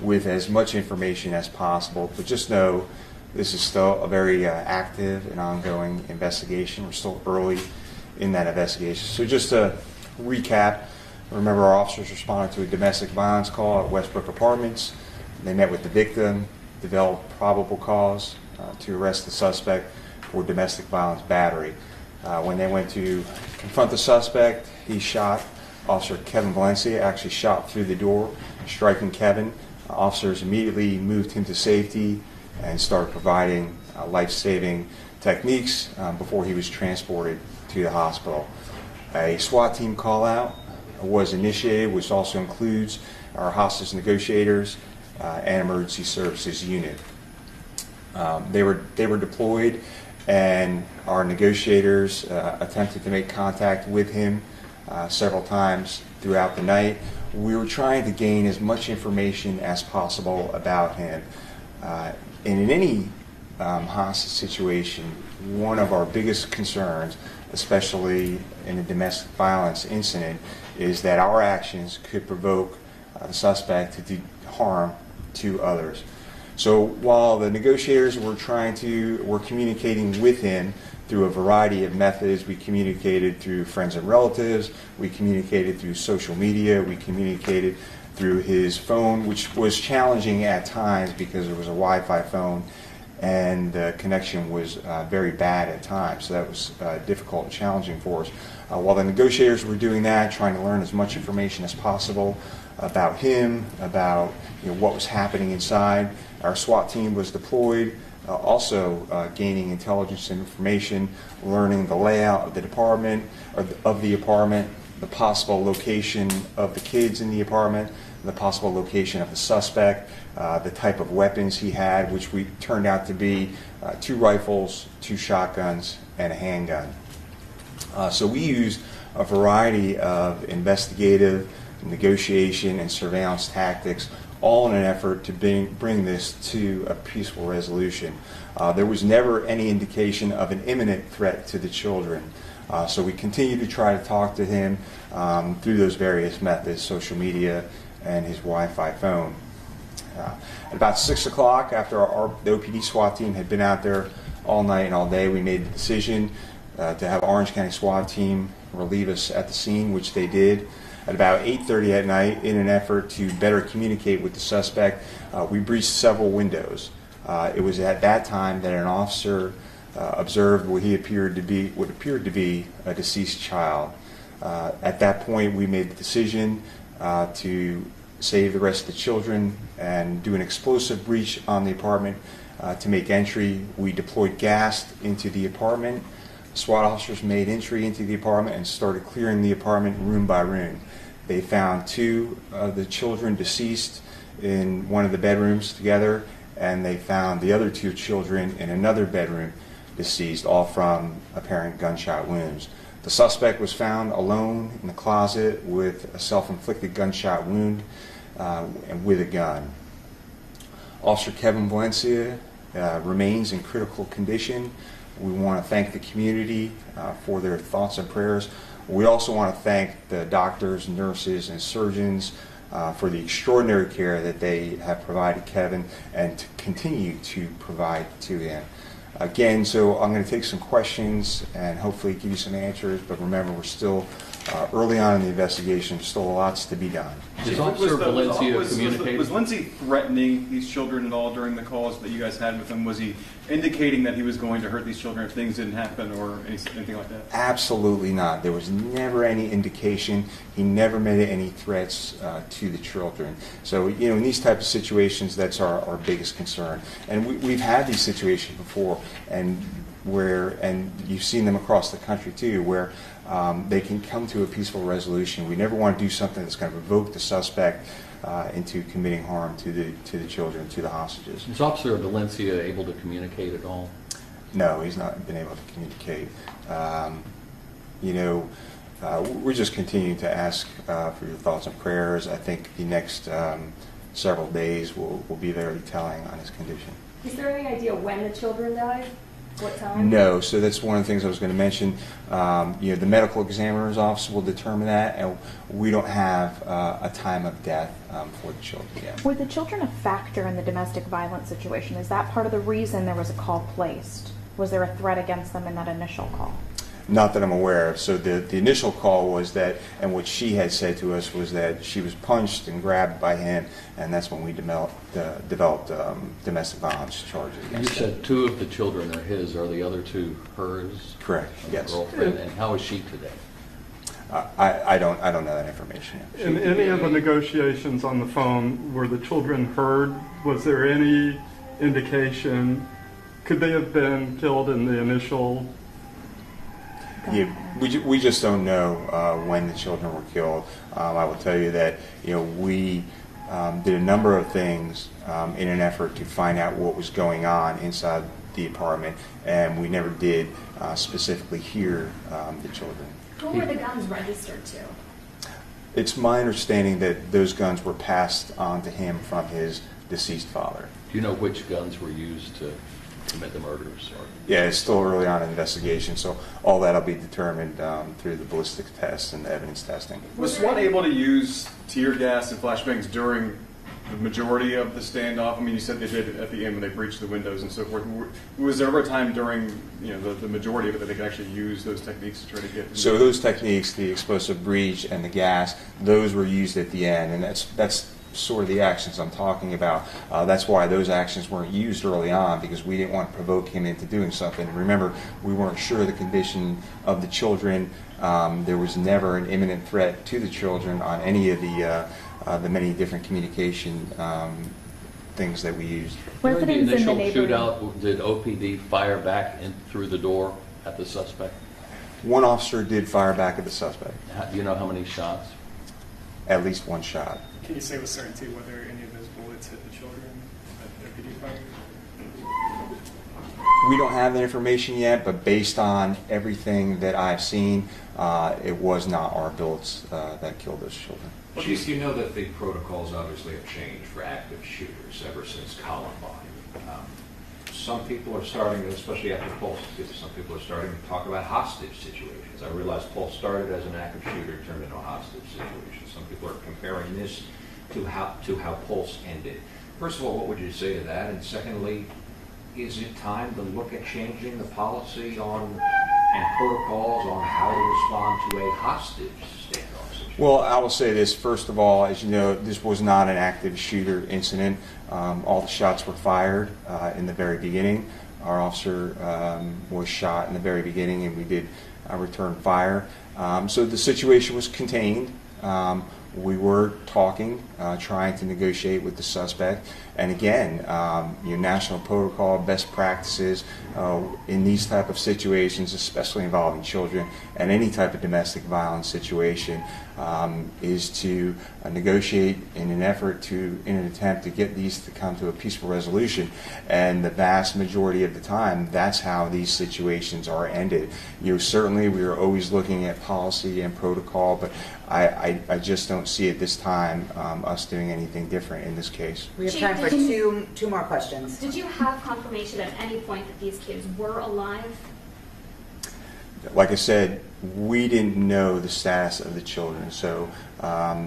with as much information as possible. But just know this is still a very active and ongoing investigation. We're still early in that investigation. So just to recap, remember our officers responded to a domestic violence call at Westbrook Apartments. They met with the victim, developed probable cause to arrest the suspect for domestic violence battery. When they went to confront the suspect, he shot. Officer Kevin Valencia actually shot through the door, striking Kevin. Officers immediately moved him to safety and started providing life-saving techniques before he was transported to the hospital. A SWAT team call-out was initiated, which also includes our hostage negotiators and emergency services unit. They were deployed, and our negotiators attempted to make contact with him several times throughout the night. We were trying to gain as much information as possible about him. And in any hostage situation, one of our biggest concerns, especially in a domestic violence incident, is that our actions could provoke the suspect to do harm to others. So while the negotiators were communicating with him through a variety of methods. We communicated through friends and relatives, we communicated through social media, we communicated through his phone, which was challenging at times because it was a Wi-Fi phone and the connection was very bad at times. So that was difficult and challenging for us. While the negotiators were doing that, trying to learn as much information as possible about him, about what was happening inside, our SWAT team was deployed, also gaining intelligence and information, learning the layout of the apartment, the possible location of the kids in the apartment, the possible location of the suspect, the type of weapons he had, which turned out to be 2 rifles, 2 shotguns, and a handgun. So we used a variety of investigative, negotiation, and surveillance tactics, all in an effort to bring this to a peaceful resolution. There was never any indication of an imminent threat to the children. So we continued to try to talk to him through those various methods, social media and his Wi-Fi phone. At about 6 o'clock, after the OPD SWAT team had been out there all night and all day, we made the decision to have Orange County SWAT team relieve us at the scene, which they did. At about 8:30 at night, in an effort to better communicate with the suspect, we breached several windows. It was at that time that an officer observed what appeared to be a deceased child. At that point, we made the decision to save the rest of the children and do an explosive breach on the apartment to make entry. We deployed gas into the apartment. SWAT officers made entry into the apartment and started clearing the apartment room by room. They found 2 of the children deceased in one of the bedrooms together, and they found the other 2 children in another bedroom deceased, all from apparent gunshot wounds. The suspect was found alone in the closet with a self-inflicted gunshot wound and with a gun. Officer Kevin Valencia remains in critical condition. We want to thank the community for their thoughts and prayers. We also want to thank the doctors, nurses, and surgeons for the extraordinary care that they have provided Kevin and to continue to provide to him. Again, so I'm going to take some questions and hopefully give you some answers, but remember, we're still early on in the investigation. There's still lots to be done. Was Lindsey threatening these children at all during the calls that you guys had with him? Was he indicating that he was going to hurt these children if things didn't happen or anything like that? Absolutely not. There was never any indication. He never made any threats to the children. So, in these types of situations, that's our biggest concern. And we've had these situations before, and you've seen them across the country too, where they can come to a peaceful resolution. We never want to do something that's going to provoke the suspect into committing harm to the children, to the hostages. Is Officer Valencia able to communicate at all? No, he's not been able to communicate. We're just continuing to ask for your thoughts and prayers. I think the next several days will be very telling on his condition. Is there any idea when the children died? What time? No, so that's one of the things I was going to mention. The medical examiner's office will determine that, and we don't have a time of death for the children yet. Were the children a factor in the domestic violence situation? Is that part of the reason there was a call placed? Was there a threat against them in that initial call? Not that I'm aware of. So the initial call was that, and what she had said to us was that she was punched and grabbed by him, and that's when we developed domestic violence charges You against said him. 2 of the children are his. Are the other 2 hers? Correct. Yes. Girlfriend. And how is she today? I don't know that information yet. In any of the negotiations on the phone, were the children heard? Was there any indication? Could they have been killed in the initial? Yeah, we just don't know when the children were killed. I will tell you that we did a number of things in an effort to find out what was going on inside the apartment, and we never did specifically hear the children. Who were the guns registered to? It's my understanding that those guns were passed on to him from his deceased father. Do you know which guns were used to commit the murders? Or? Yeah, it's still early on in the investigation, so all that'll be determined through the ballistic tests and the evidence testing. Was SWAT able to use tear gas and flashbangs during the majority of the standoff? I mean, you said they did at the end when they breached the windows and so forth. Was there ever a time during the majority of it that they could actually use those techniques to try to get? So those techniques, the explosive breach and the gas, those were used at the end, and that's sort of the actions I'm talking about. That's why those actions weren't used early on, because we didn't want to provoke him into doing something. Remember, we weren't sure of the condition of the children. There was never an imminent threat to the children on any of the many different communication things that we used. During the Residents in the initial neighborhood. shootout, did OPD fire back in through the door at the suspect? One officer did fire back at the suspect. Do you know how many shots? At least one shot. Can you say with certainty whether any of those bullets hit the children that the PD fired? We don't have that information yet, but based on everything that I've seen, it was not our bullets that killed those children. Chief, you know that the protocols obviously have changed for active shooters ever since Columbine. Some people are starting, especially after Pulse, some people are starting to talk about hostage situations. I realize Pulse started as an active shooter, turned into a hostage situation. Some people are comparing this to how Pulse ended. First of all, what would you say to that? And secondly, is it time to look at changing the policy on and protocols on how to respond to a hostage standoff situation? Well, I will say this. First of all, as you know, this was not an active shooter incident. All the shots were fired in the very beginning. Our officer was shot in the very beginning, and we did return fire. So the situation was contained. We were talking, trying to negotiate with the suspect. And again, national protocol, best practices in these type of situations, especially involving children, and any type of domestic violence situation, is to negotiate in an attempt to get these to come to a peaceful resolution. And the vast majority of the time, that's how these situations are ended. Certainly we are always looking at policy and protocol, but I just don't see at this time us doing anything different in this case. We have Chief, time for did you- two more questions. Did you have confirmation at any point that these kids were alive? Like I said, we didn't know the status of the children, so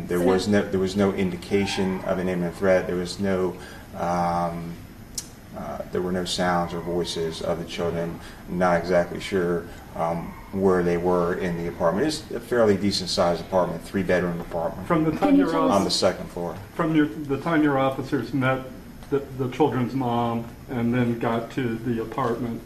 there was no indication of an imminent threat. There was no there were no sounds or voices of the children. Not exactly sure where they were in the apartment. It's a fairly decent sized apartment, 3-bedroom apartment From the time Can you your tell us- on the second floor. the time your officers met the children's mom and then got to the apartment,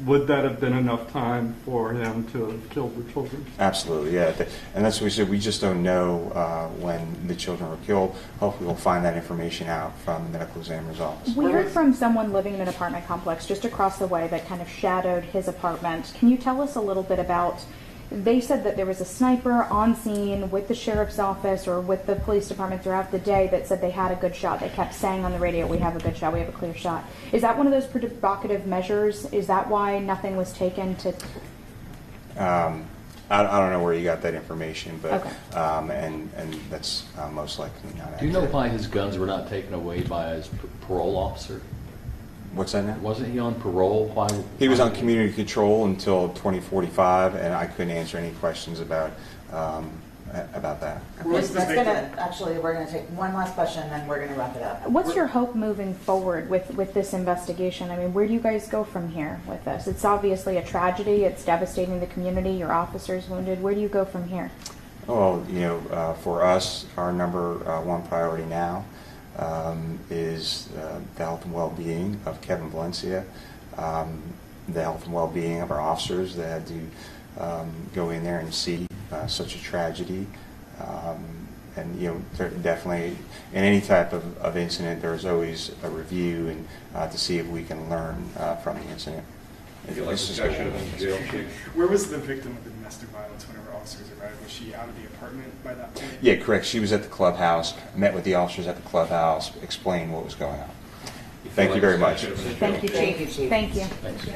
would that have been enough time for him to have killed the children? Absolutely, yeah. And that's what we said. We just don't know when the children were killed. Hopefully we'll find that information out from the medical examiner's office. We heard from someone living in an apartment complex just across the way that kind of shadowed his apartment. Can you tell us a little bit about, they said that there was a sniper on scene with the sheriff's office or with the police department throughout the day that said they had a good shot. They kept saying on the radio, we have a good shot, we have a clear shot. Is that one of those provocative measures? Is that why nothing was taken to... I don't know where you got that information, but Okay. and that's most likely not accurate. Do you know why his guns were not taken away by his parole officer? What's that now? Wasn't he on parole? Why? He was on community control until 2045, and I couldn't answer any questions about that. What's the That's victim? actually, we're gonna take one last question, and then we're gonna wrap it up. What's your hope moving forward with this investigation? I mean, where do you guys go from here with this? It's obviously a tragedy. It's devastating the community. Your officers wounded. Where do you go from here? Well, for us, our number one priority now is the health and well-being of Kevin Valencia, the health and well-being of our officers that had to go in there and see such a tragedy. And definitely in any type of incident, there's always a review and to see if we can learn from the incident. If you like discussion of the jail chief. Where was the victim of the domestic violence whenever officers arrived? Was she out of the apartment by that point? Yeah, correct. She was at the clubhouse, met with the officers at the clubhouse, explained what was going on. Thank you very much. Thank you, Chief. Thank you. Thanks.